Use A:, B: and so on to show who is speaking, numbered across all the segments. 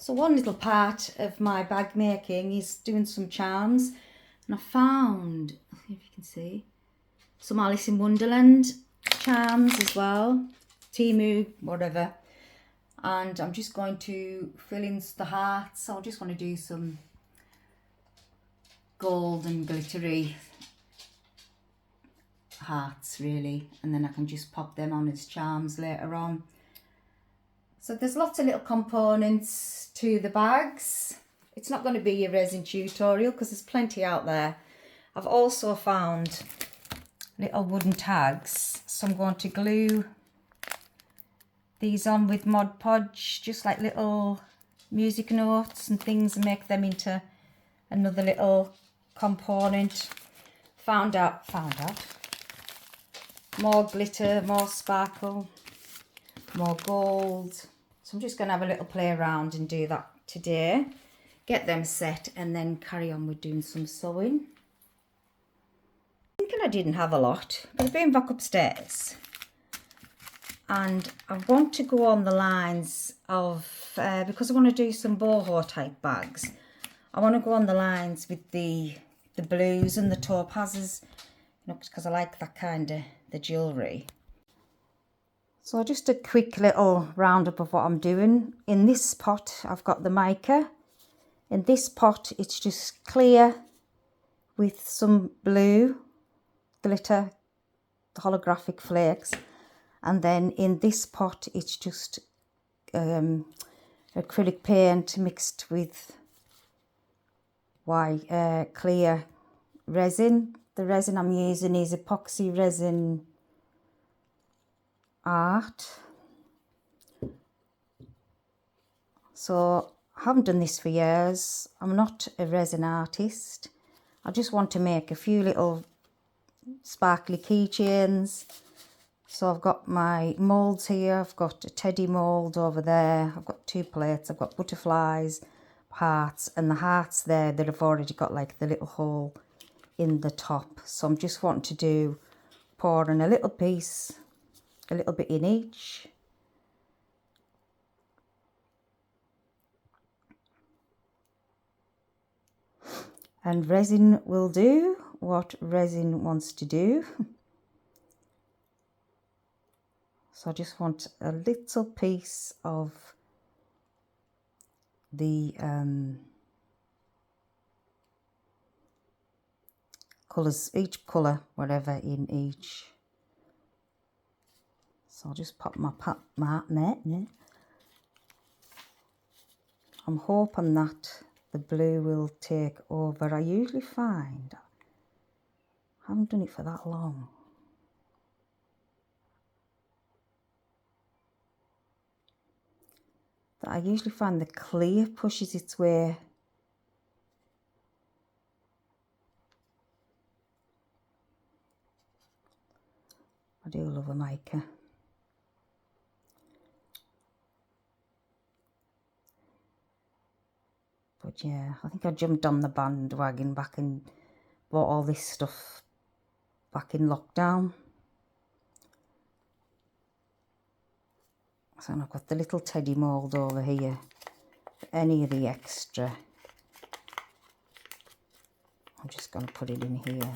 A: So one little part of my bag making is doing some charms, and I found, I don't know if you can see, some Alice in Wonderland charms as well, Temu, whatever. And I'm just going to fill in the hearts. So I just want to do some gold and glittery hearts really, and then I can just pop them on as charms later on. So there's lots of little components to the bags. It's not going to be a resin tutorial because there's plenty out there. I've also found little wooden tags, so I'm going to glue these on with Mod Podge, just like little music notes and things, and make them into another little component. Found out more glitter, more sparkle, more gold. So I'm just going to have a little play around and do that today, get them set, and then carry on with doing some sewing. Thinking I didn't have a lot, but I've been back upstairs and I want to go on the lines of, because I want to do some boho type bags, I want to go on the lines with the blues and the topazes, you know, because I like that kind of the jewellery. So just a quick little roundup of what I'm doing. In this pot I've got the mica. In this pot it's just clear with some blue glitter, the holographic flakes, and then in this pot it's just acrylic paint mixed with white clear resin. The resin I'm using is epoxy resin art. So I haven't done this for years. I'm not a resin artist. I just want to make a few little sparkly keychains. So I've got my moulds here. I've got a teddy mould over there. I've got 2 plates. I've got butterflies, hearts, and the hearts there that have already got like the little hole in the top. So I'm just wanting to do, pour in a little piece, a little bit in each. And resin will do what resin wants to do. So I just want a little piece of the colours, each colour, whatever in each. So I'll just pop my mat there. I'm hoping that the blue will take over. I usually find, I haven't done it for that long, that I usually find the clear pushes its way . I do love a mica. But yeah, I think I jumped on the bandwagon back and bought all this stuff back in lockdown. So I've got the little teddy mould over here. Any of the extra, I'm just going to put it in here.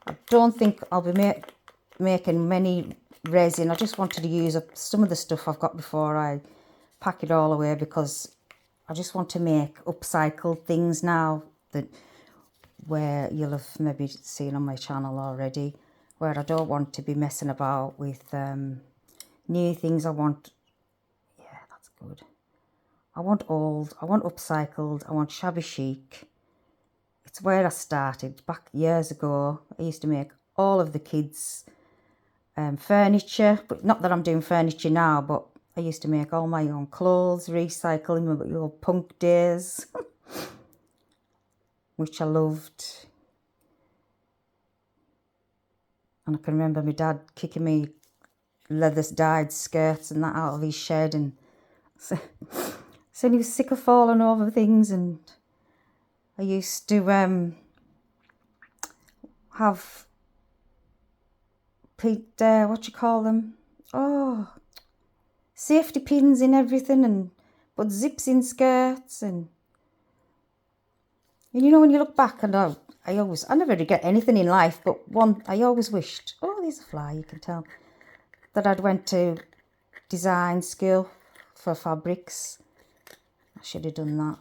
A: I don't think I'll be making many resin. I just wanted to use up some of the stuff I've got before I pack it all away, because I just want to make upcycled things now, that where you'll have maybe seen on my channel already, where I don't want to be messing about with new things. I want, yeah, that's good. I want old, I want upcycled, I want shabby chic. It's where I started back years ago. I used to make all of the kids' furniture, but not that I'm doing furniture now, but I used to make all my own clothes, recycling my old punk days, which I loved. And I can remember my dad kicking me leather dyed skirts and that out of his shed, and saying he was sick of falling over things. And I used to have what you call them? Oh, safety pins in everything, and put zips in skirts, and you know, when you look back, and I never regret anything in life, but I always wished, oh, there's a fly, you can tell, that I'd went to design school for fabrics. I should have done that.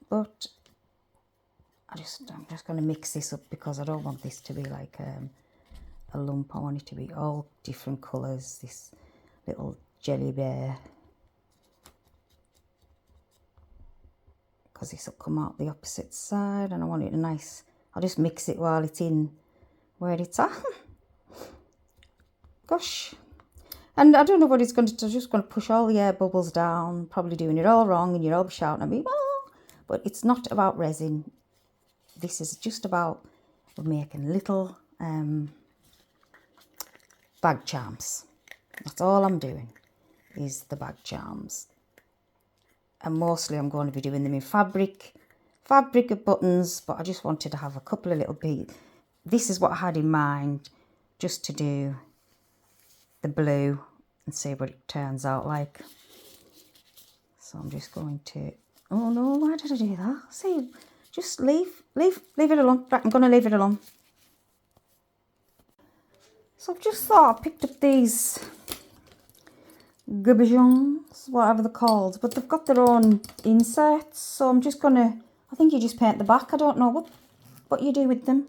A: But I'm just going to mix this up because I don't want this to be like a lump. I want it to be all different colours. This little jelly bear, because this will come out the opposite side, and I want it nice. I'll just mix it while it's in where it's at. Gosh. And I don't know what it's going to do. I'm just going to push all the air bubbles down, probably doing it all wrong, and you're all shouting at me. Oh! But it's not about resin. This is just about making little bag charms. That's all I'm doing, is the bag charms. And mostly I'm going to be doing them in fabric of buttons, but I just wanted to have a couple of little beads. This is what I had in mind, just to do the blue and see what it turns out like. So I'm just going to, oh no, why did I do that? See, just leave it alone. Right, I'm going to leave it alone. So I've just thought I picked up these gabajons, whatever they're called, but they've got their own inserts. So I'm just going to, I think you just paint the back. I don't know what you do with them.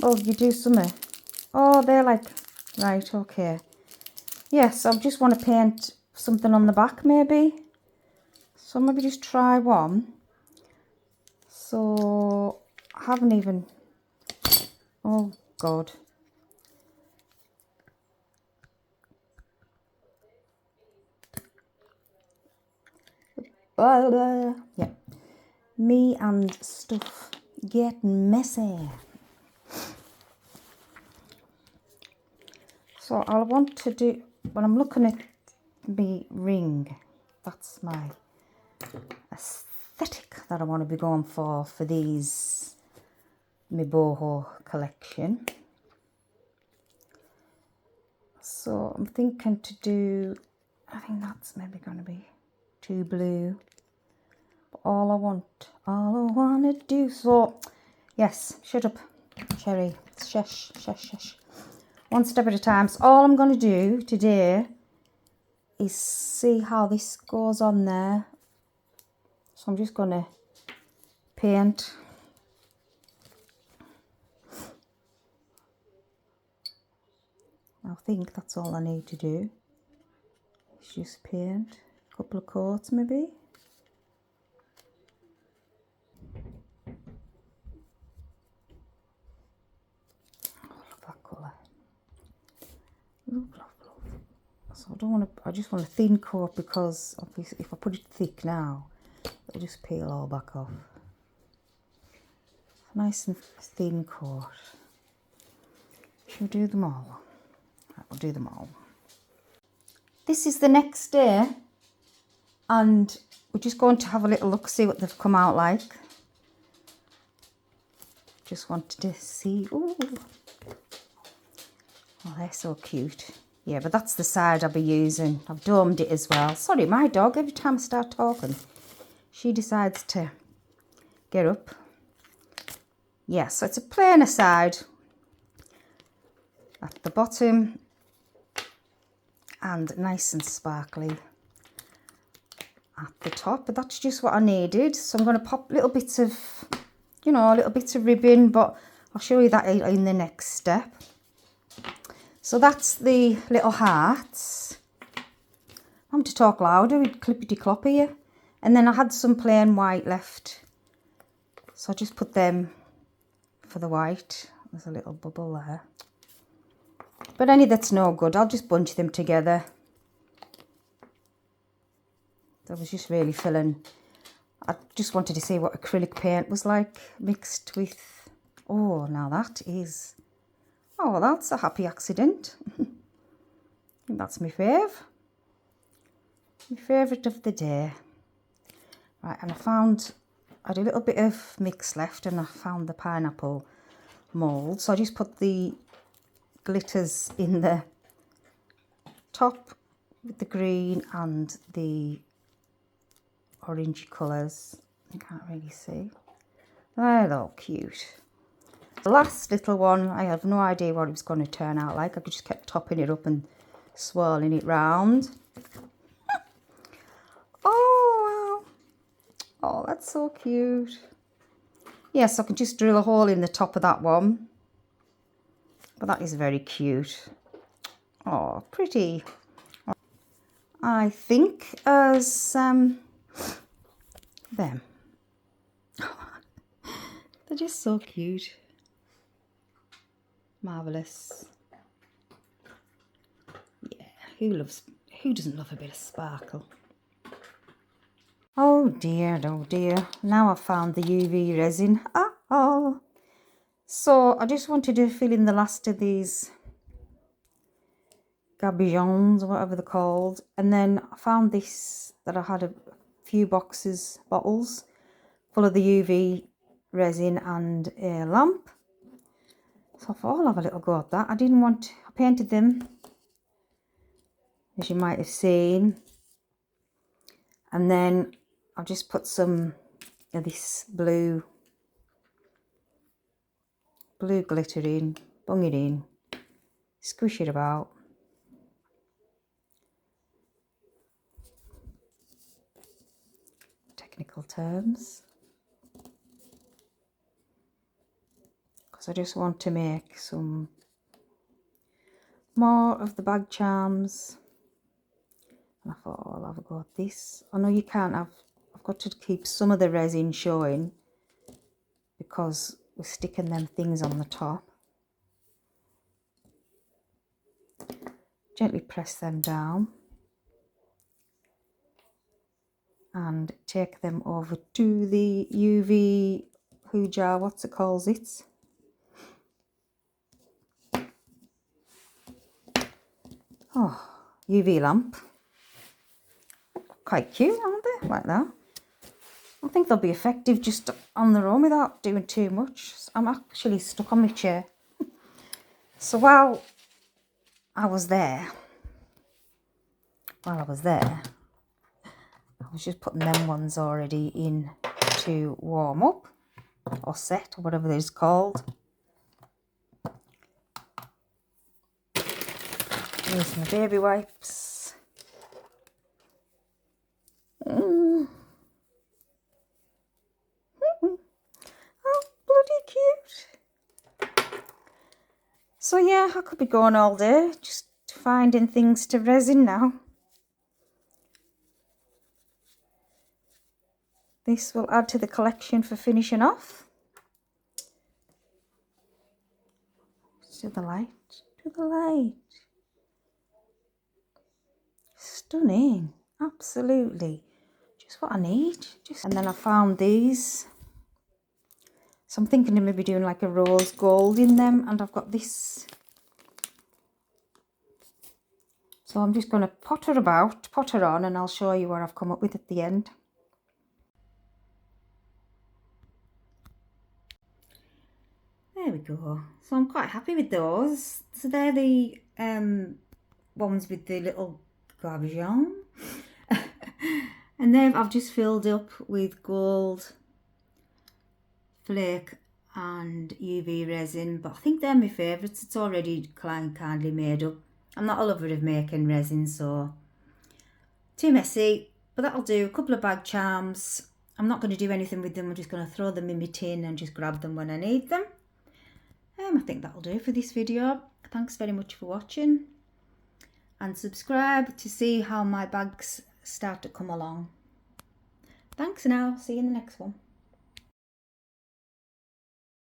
A: Oh, you do something. Oh, they're like, right, okay. Yes, I just want to paint something on the back maybe. So maybe just try one. So I haven't even, oh God. Yeah, me and stuff get messy. So I want to do, when I'm looking at the ring, that's my aesthetic that I want to be going for these, my boho collection. So I'm thinking to do, I think that's maybe going to be too blue. But all I want to do, so yes, shut up, Cherry, shush. One step at a time. So all I'm going to do today is see how this goes on there. So I'm just going to paint. I think that's all I need to do. It's just paint. A couple of coats maybe. Oh, look at that colour. Love. So I don't want to, I just want a thin coat, because obviously if I put it thick now, it'll just peel all back off. Nice and thin coat. Should we do them all? Right, we'll do them all. This is the next day, and we're just going to have a little look, see what they've come out like. Just wanted to see. Ooh. Oh, they're so cute. Yeah, but that's the side I'll be using. I've domed it as well. Sorry, my dog, every time I start talking, she decides to get up. Yeah, so it's a plainer side at the bottom and nice and sparkly at the top. But that's just what I needed. So I'm going to pop little bits of, you know, little bits of ribbon, but I'll show you that in the next step. So that's the little hearts. I'm to talk louder with clippity clop here. And then I had some plain white left, so I just put them for the white. There's a little bubble there. But any that's no good, I'll just bunch them together. I was just really feeling, I just wanted to see what acrylic paint was like mixed with, oh, now that is, oh, that's a happy accident. I think that's my favourite of the day. Right, and I had a little bit of mix left, and I found the pineapple mould. So I just put the glitters in the top with the green and the orangey colours. You can't really see. They're all cute. The last little one, I have no idea what it was going to turn out like. I just kept topping it up and swirling it round. Oh, wow. Oh, that's so cute. Yes, I can just drill a hole in the top of that one. But that is very cute. Oh, pretty. I think as them. They're just so cute. Marvellous. Yeah, who doesn't love a bit of sparkle? Oh dear, oh dear. Now I've found the UV resin. Oh. So I just wanted to fill in the last of these gabillons, or whatever they're called. And then I found this, that I had a few bottles full of the UV resin and a lamp. So I thought I'll have a little go at that. I painted them, as you might have seen. And then I've just put some of this blue glitter in, bung it in, squish it about. Technical terms. Because I just want to make some more of the bag charms. And I thought, oh, I'll have a go at this. I know you can't have, I've got to keep some of the resin showing because we're sticking them things on the top. Gently press them down and take them over to the UV jar, what's it calls it? Oh, UV lamp. Quite cute, aren't they? Like that. I think they'll be effective just on their own without doing too much. I'm actually stuck on my chair. So while I was there, I was just putting them ones already in to warm up or set or whatever it's called. Here's my baby wipes. Oh, bloody cute. So yeah, I could be going all day just finding things to resin now. This will add to the collection for finishing off. To the light, to the light. Stunning, absolutely. Just what I need. And then I found these. So I'm thinking of maybe doing like a rose gold in them, and I've got this. So I'm just going to potter on, and I'll show you what I've come up with at the end. There we go. So I'm quite happy with those. So they're the ones with the little gravillon. And then I've just filled up with gold flake and UV resin, but I think they're my favourites. It's already kindly made up. I'm not a lover of making resin, so too messy, but that'll do. A couple of bag charms. I'm not going to do anything with them. I'm just going to throw them in my tin and just grab them when I need them. I think that'll do for this video. Thanks very much for watching, and subscribe to see how my bags start to come along. Thanks now. See you in the next one.